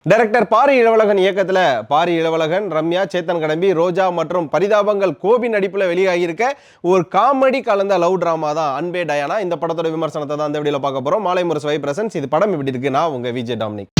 Director Pari Ilavazhagan இயக்கத்தில் பாரி இளவழகன், ரம்யா, சேத்தன் கடம்பி, ரோஜா மற்றும் பரிதாபங்கள் கோபி நடிப்பில் வெளியாகியிருக்க ஒரு காமெடி கலந்த லவ் டிராமா தான் அன்பே டயானா. இந்த படத்தோட விமர்சனத்தை தான் இந்த வீடியோவில் பார்க்க போகிறோம். மாலை முரசு வை பிரசன்ஸ். இது படம் எப்படி இருக்கு? நான் உங்க விஜய் டாமினிக்.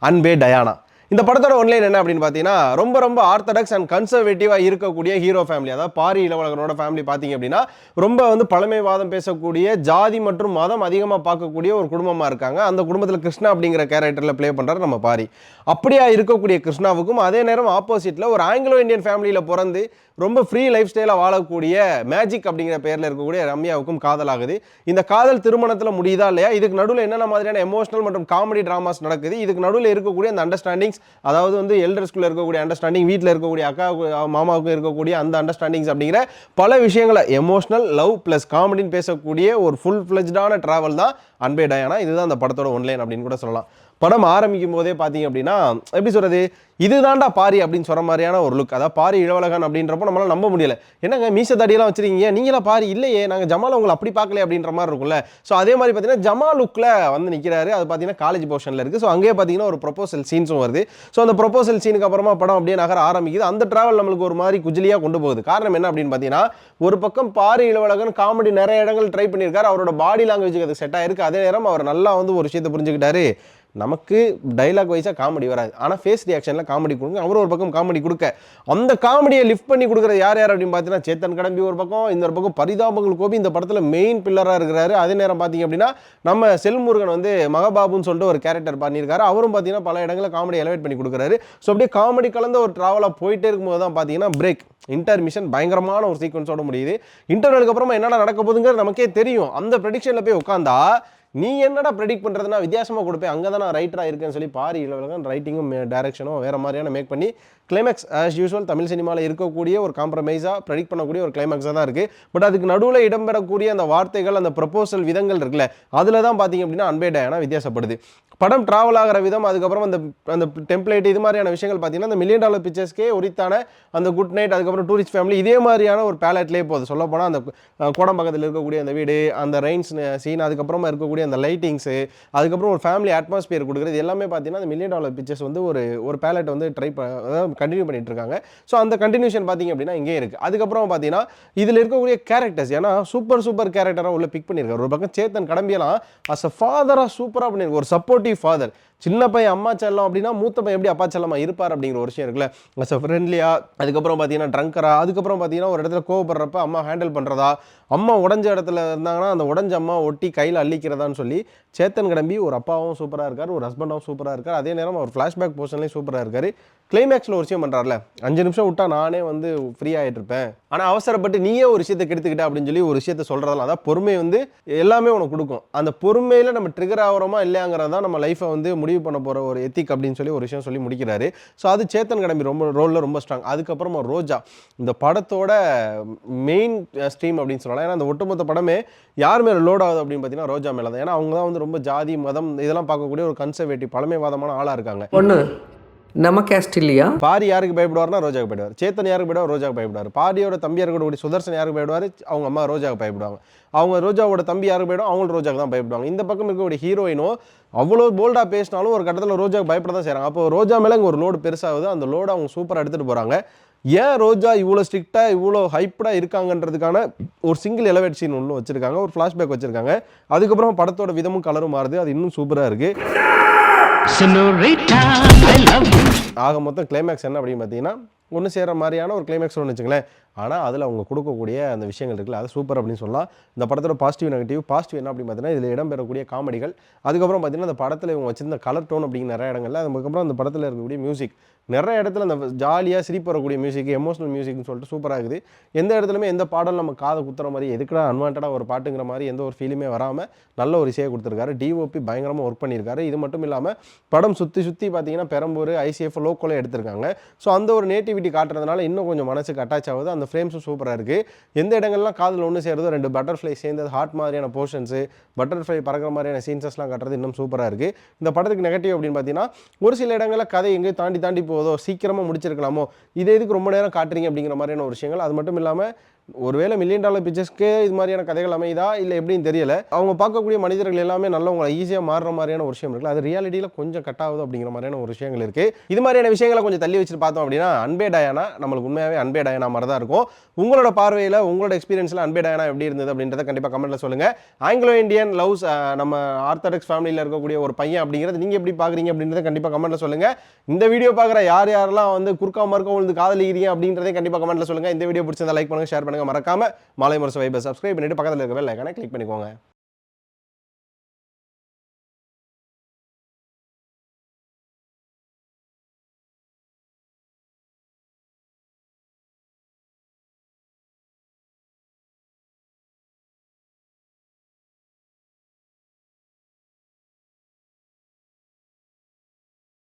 அன்பே டயானா இந்த படத்தோட ஒன்லைன் என்ன அப்படின்னு பார்த்தீங்கன்னா, ரொம்ப ஆர்த்தடாக்ஸ் அண்ட் கன்சர்வேட்டிவாக இருக்கக்கூடிய ஹீரோ ஃபேமிலி, அதாவது பாரி இளவழகனோட ஃபேமிலி பார்த்தீங்க அப்படின்னா ரொம்ப பழமைவாதம் பேசக்கூடிய, ஜாதி மற்றும் மதம் அதிகமாக பார்க்கக்கூடிய ஒரு குடும்பமாக இருக்காங்க. அந்த குடும்பத்தில் கிருஷ்ணா அப்படிங்கிற கேரக்டரில் ப்ளே பண்ணுறாரு நம்ம பாரி. அப்படியா இருக்கக்கூடிய கிருஷ்ணாவுக்கும் அதே நேரம் ஆப்போசிட்டில் ஒரு ஆங்கிலோ இந்தியன் ஃபேமிலியில் பிறந்து ரொம்ப ஃப்ரீ லைஃப் ஸ்டைலாக வாழக்கூடிய மேஜிக் அப்படிங்கிற பேரில் இருக்கக்கூடிய ரம்யாவுக்கும் காதல் ஆகுது. இந்த காதல் திருமணத்தில் முடியுதா இல்லையா? இதுக்கு நடுவில் என்னென்ன மாதிரியான எமோஷனல் மற்றும் காமெடி ட்ராமாஸ் நடக்குது? இதுக்கு நடுவில் இருக்கக்கூடிய அந்த அண்டர்ஸ்டாண்டிங்ஸ், அதாவது எல்டர் ஸ்கூலில் இருக்கக்கூடிய அண்டர்ஸ்டாண்டிங், வீட்டில் இருக்கக்கூடிய அக்கா மாமாவுக்கும் இருக்கக்கூடிய அந்த அண்டர்ஸ்டாண்டிங்ஸ் அப்படிங்கிற பல விஷயங்களை எமோஷனல், லவ் ப்ளஸ் காமெடின்னு பேசக்கூடிய ஒரு ஃபுல் ஃப்ளெஜ்டான ட்ராவல் தான் அன்பே டயானா. இதுதான் அந்த படத்தோட ஒன்லைன் அப்படின்னு கூட சொல்லலாம். படம் ஆரம்பிக்கும் போதே பார்த்தீங்க அப்படின்னா, எப்படி சொல்கிறது, இதுதான்டா பாரி அப்படின்னு சொல்கிற மாதிரியான ஒரு லுக். அதாவது பாரி இளவழகன் அப்படின்றப்போ நம்மளால் நம்ப முடியல. என்னங்க மீச தாடியெல்லாம் வச்சுருக்கீங்க, நீங்களாம் பாரி இல்லையே, நாங்கள் ஜமால் உங்களை அப்படி பார்க்கல அப்படின்ற மாதிரி இருக்கும்ல. ஸோ அதே மாதிரி பார்த்தீங்கன்னா ஜமா லுக்கில் நிற்கிறாரு. அது பார்த்தீங்கன்னா காலேஜ் போர்ஷனில் இருக்குது. ஸோ அங்கேயே பார்த்தீங்கன்னா ஒரு ப்ரொபோசல் சீன்ஸும் வருது. ஸோ அந்த ப்ரொபோசல் சீனுக்கு அப்புறமா படம் அப்படியே நகர ஆரம்பிக்குது. அந்த ட்ராவல் நம்மளுக்கு ஒரு மாதிரி குஜிலியாக கொண்டு போகுது. காரணம் என்ன அப்படின்னு பார்த்தீங்கன்னா, ஒரு பக்கம் பாரி இளவழகன் காமெடி நிறைய இடங்கள் ட்ரை பண்ணியிருக்காரு. அவரோட பாடி லாங்குவேஜுக்கு அது செட் ஆயிருக்கு. அதே நேரம் அவர் நல்லா ஒரு விஷயத்தை புரிஞ்சுக்கிட்டாரு. நமக்கு டைலாக் வைஸாக காமெடி வராது, ஆனால் ஃபேஸ் ரியாக்ஷனில் காமெடி கொடுங்க. அவர் ஒரு பக்கம் காமெடி கொடுக்க, அந்த காமெடியை லிஃப்ட் பண்ணி கொடுக்குறது யார் அப்படின்னு பார்த்தீங்கன்னா சேத்தன் கடம்பி ஒரு பக்கம், இந்த பக்கம் பரிதாபங்கள் கோபி இந்த படத்தில் மெயின் பில்லராக இருக்கிறாரு. அதே நேரம் பார்த்தீங்க அப்படின்னா நம்ம செல்முருகன் மகபாபுன்னு சொல்லிட்டு ஒரு கேரக்டர் பண்ணியிருக்காரு. அவரும் பார்த்தீங்கன்னா பல இடங்களில் காமெடி எலவேட் பண்ணி கொடுக்குறாரு. ஸோ அப்படியே காமெடி கலந்த ஒரு ட்ராவலாக போயிட்டே இருக்கும்போது தான் பார்த்தீங்கன்னா பிரேக், இன்டர்மிஷன் பயங்கரமான ஒரு சீக்வன்ஸோட முடியுது. இன்டர்வலுக்கு அப்புறமா என்னென்ன நடக்க போகுதுங்கிறது நமக்கே தெரியும். அந்த ப்ரெடிக்ஷனில் போய் உட்காந்தா நீ என்னடா ப்ரெடிக்ட் பண்ணுறதுனா வித்தியாசமாக கொடுப்பேன், அங்கே தான் நான் ரைட்டராக இருக்கேன்னு சொல்லி பாரி இளவழகன் ரைட்டிங்கும் டைரக்ஷனும் வேறு மாதிரியான மேக் பண்ணி கிளைமேக்ஸ் ஆஸ் யூஸ்வல் தமிழ் சினிமாவில் இருக்கக்கூடிய ஒரு காம்ப்ரமைஸாக ப்ரெடிக்ட் பண்ணக்கூடிய ஒரு கிளைமேக்ஸாக தான் இருக்குது. பட் அதுக்கு நடுவில் இடம்பெறக்கூடிய அந்த வார்த்தைகள், அந்த ப்ரப்போசல் விதங்கள் இருக்குல்ல, அதில் தான் பார்த்தீங்க அப்படின்னா அன்பே டயானா வித்தியாசப்படுது. படம் ட்ராவல் ஆகிற விதம், அதுக்கப்புறம் அந்த டெம்ப்ளேட், இது மாதிரியான விஷயங்கள் பார்த்தீங்கன்னா அந்த $1 மில்லியன் பிக்சர்ஸ்க்கே உரித்தான அந்த குட் நைட், அதுக்கப்புறம் டூரிஸ்ட் ஃபேமிலி, இதே மாதிரியான ஒரு பேலட்லேயே போகுது. சொல்ல போனால் அந்த கோடம் பக்கத்தில் இருக்கக்கூடிய அந்த வீடு, அந்த ரெயின்ஸ் சீன், அதுக்கப்புறமா இருக்கக்கூடிய அந்த லைட்டிங்ஸு, அதுக்கப்புறம் ஒரு ஃபேமிலி அட்மாஸ்பியர் கொடுக்குறது எல்லாமே பார்த்தீங்கன்னா அந்த $1 மில்லியன் பிக்சர்ஸ் ஒரு பேலட் அதாவது கண்டினியூ பண்ணிட்டு இருக்காங்க. ஸோ அந்த கண்டினியூஷன் பார்த்தீங்க அப்படின்னா இங்கே இருக்குது. அதுக்கப்புறம் பார்த்தீங்கன்னா இதில் இருக்கக்கூடிய கேரக்டர்ஸ், ஏன்னா சூப்பர் கேரக்டராக உள்ள பிக் பண்ணியிருக்காரு. ஒரு பக்கம் சேத்தன் கடம்பியெல்லாம் அஸ் அ ஃபாதராக சூப்பராக பண்ணியிருக்காரு. ஒரு சப்போர்ட்டிவ் ஃபாதர். சின்ன பையன் அம்மா செல்லம் அப்படின்னா மூத்த பையன் எப்படி அப்பா செல்லமா இருப்பார் அப்படிங்கிற ஒரு விஷயம் இருக்குல்ல, அஸ் அ ஃப்ரெண்ட்லியா, அதுக்கப்புறம் பார்த்தீங்கன்னா ட்ரங்கரா, அதுக்கப்புறம் பார்த்தீங்கன்னா ஒரு இடத்துல கோவப்படுறப்ப அம்மா ஹேண்டில் பண்ணுறதா, அம்மா உடஞ்ச இடத்துல இருந்தாங்கன்னா அந்த உடஞ்ச அம்மா ஒட்டி கையில் அள்ளிக்கிறதான்னு சொல்லி சேத்தன் கடம்பி ஒரு அப்பாவும் சூப்பராக இருக்கார், ஒரு ஹஸ்பண்டாகவும் சூப்பராக இருக்கார். அதே நேரம் அவர் ஃப்ளாஷ்பேக் போர்ஷன்லேயும் சூப்பராக இருக்கார். கிளைமேக்ஸில் ஒரு விஷயம் பண்ணுறாருல, 5 நிமிஷம் விட்டா நானே ஃப்ரீ ஆகிட்டு இருப்பேன், ஆனால் அவசரப்பட்டு நீயே ஒரு விஷயத்தை கெடுத்துக்கிட்ட அப்படின்னு சொல்லி ஒரு விஷயத்தை சொல்கிறதெல்லாம், அதான் பொறுமை எல்லாமே உனக்கு கொடுக்கும். அந்த பொறுமையில் நம்ம ட்ரிகர் ஆகிறோமா இல்லையாங்கிறதா நம்ம லைஃப்பை முடிவு பண்ண போகிற ஒரு எத்திக் அப்படின்னு சொல்லி ஒரு விஷயம் சொல்லி முடிக்கிறாரு. ஸோ அது சேத்தன் கடம்பி ரோலில் ரொம்ப ஸ்ட்ராங். அதுக்கப்புறமா ரோஜா இந்த படத்தோட மெயின் ஸ்ட்ரீம் அப்படின்னு சொல்லலாம். ஏன்னா அந்த ஒட்டுமொத்த படமே யார் மேலே லோட் ஆகுது அப்படின்னு பார்த்தீங்கன்னா ரோஜா மேலே தான். ஏன்னா அவங்க தான் ரொம்ப ஜாதி மதம் இதெல்லாம் பார்க்கக்கூடிய ஒரு கன்சர்வேட்டிவ் பழமைவாதமான ஆளாக இருக்காங்க. ஒன்று நம்ம கேஸ்ட் இல்லையா? பாரி யாருக்கு பயப்படுவார்னா ரோஜாவுக்கு பயப்படுவார். சேத்தன் யாருக்கு பயப்படுவார்? ரோஜாவுக்கு பயப்படுவார். பாரியோட தம்பியாக இருக்கக்கூடிய சுதர்சன் யாருக்கு பயப்படுவார்? அவங்க அம்மா ரோஜாவுக்கு பயப்படுவாங்க. அவங்க ரோஜாவோட தம்பி யாருக்கு பயப்படுவாங்க? அவங்களும் ரோஜாவுக்கு தான் பயப்படுவாங்க. இந்த பக்கம் இருக்கக்கூடிய ஹீரோயினும் அவ்வளோ போல்டாக பேசினாலும் ஒரு கட்டத்தில் ரோஜாவுக்கு பயப்பட தான் செய்கிறாங்க. அப்போ ரோஜா மேலே இங்கே ஒரு லோடு பெருசாகுது. அந்த லோடு அவங்க சூப்பராக எடுத்துகிட்டு போகிறாங்க. ஏன் ரோஜா இவ்வளோ ஸ்ட்ரிக்டாக இவ்வளோ ஹைப்டாக இருக்காங்கன்றதுக்கான ஒரு சிங்கிள் எலவேட் சீன் ஒன்று வச்சுருக்காங்க, ஒரு ஃப்ளாஷ்பேக் வச்சுருக்காங்க. அதுக்கப்புறம் படத்தோட விதமும் கலரும் மாறுது. அது இன்னும் சூப்பராக இருக்குது. ஆக மொத்தம் கிளைமேக்ஸ் என்ன அப்படின்னு பார்த்தீங்கன்னா ஒன்று சேர்கிற மாதிரியான ஒரு கிளைமேக்ஸ் ஒன்று வச்சுங்களேன். ஆனால் அதில் அவங்க கொடுக்கக்கூடிய அந்த விஷயங்கள் இருக்குல்ல, அது சூப்பர் அப்படின்னு சொல்லலாம். இந்த படத்தோட பாசிட்டிவ் நெகட்டிவ் என்ன அப்படின்னு பார்த்தீங்கன்னா இதில் இடம்பெறக்கூடிய காமெடிகள், அதுக்கப்புறம் பார்த்தீங்கன்னா அந்த படத்தில் இவங்க வச்சிருந்த கலர் டோன் அப்படிங்கிற நிறைய இடங்கள்ல, அதுக்கப்புறம் அந்த படத்தில் இருக்கக்கூடிய மியூசிக், நிறைய இடத்துல அந்த ஜாலியாக சிரிப்பு வரக்கூடிய மியூசிக், எமோஷனல் மியூசிக்னு சொல்லிட்டு சூப்பராக இருக்குது. எந்த இடத்துலையுமே எந்த பாடல் நம்ம காதை குத்துற மாதிரி, எதுக்குடா அன்வான்டாக ஒரு பாட்டுங்கிற மாதிரி எந்த ஒரு ஃபீலுமே வராமல் நல்ல ஒரு இசையை கொடுத்துருக்காரு. டிஓபி பயங்கரமாக ஒர்க் பண்ணியிருக்காரு. இது மட்டும் இல்லாமல் படம் சுற்றி பார்த்தீங்கன்னா பெரம்பூர், ஐசிஎஃப், லோக்கோலே எடுத்திருக்காங்க. ஸோ அந்த ஒரு நேட்டிவிட்டி காட்டுறதுனால இன்னும் கொஞ்சம் மனசுக்கு அட்டாச் ஆகுது. அந்த ஃப்ரேம்ஸும் சூப்பராக இருக்குது. எந்த இடங்கள்லாம் காதில் ஒன்று சேருதோ, 2 பட்டர்ஃப்ளை சேர்ந்து ஹார்ட் மாதிரியான போர்ஷன்ஸு, பட்டர்ஃப்ளை பறக்கிற மாதிரியான சீன்ஸஸ்லாம் காட்டுறது இன்னும் சூப்பராக இருக்குது. இந்த படத்துக்கு நெகட்டிவ் அப்படின்னு பார்த்தீங்கன்னா ஒரு சில இடங்களில் கதை எங்கேயும் தாண்டி போகுதோ, சீக்கிரமாக முடிச்சிருக்கலாமோ, இதை எதுக்கு ரொம்ப நேரம் காட்டுறீங்க அப்படிங்கிற மாதிரியான ஒரு விஷயங்கள். அது மட்டும் இல்லாமல் ஒருவேளை $1 மில்லியன் பிக்சர்ஸ்க்கே இது மாதிரியான கதைகள் அமைதா இல்லை எப்படின்னு தெரியல. அவங்க பார்க்கக்கூடிய மனிதர்கள் எல்லாமே நல்லவங்க ஈஸியாக மாறுற மாதிரியான ஒரு விஷயம் இருக்குல்ல, அது ரியாலிட்டியில் கொஞ்சம் கட் ஆகுது அப்படிங்கிற மாதிரியான ஒரு விஷயங்கள் இருக்குது. இது மாதிரியான விஷயங்களை கொஞ்சம் தள்ளி வச்சுட்டு பார்த்தோம் அப்படின்னா அன்பே டயானா நம்மளுக்கு உண்மையாகவே அன்பே டயானா மாதிரி தான் இருக்கும். உங்களோட பார்வையில் உங்களோட எக்ஸ்பீரியன்ஸில் அன்பே டயானா எப்படி இருந்தது அப்படின்றத கண்டிப்பாக கமெண்ட்டில் சொல்லுங்கள். ஆங்கிலோ இந்தியன் லவ்ஸ் நம்ம ஆர்த்தடாக்ஸ் ஃபேமிலியில் இருக்கக்கூடிய ஒரு பையன் அப்படிங்கிறது நீங்கள் எப்படி பார்க்குறீங்க அப்படின்றத கண்டிப்பாக கமெண்ட்டில் சொல்லுங்கள். இந்த வீடியோ பார்க்குற யாரெல்லாம் வந்து குறுக்கா மறுக்க வந்து காதலிக்கிறீங்க அப்படின்றதே கண்டிப்பாக கமெண்ட்டில் சொல்லுங்கள். இந்த வீடியோ பிடிச்சிருந்தா லைக் பண்ணுங்கள், ஷேர் பண்ணுங்கள். மறக்காம மாலை முரசு வைபை சப்ஸ்கிரைப் பண்ணிட்டு பக்கத்தில் இருக்க பெல் ஐகானை கிளிக் பண்ணிக்கோங்க.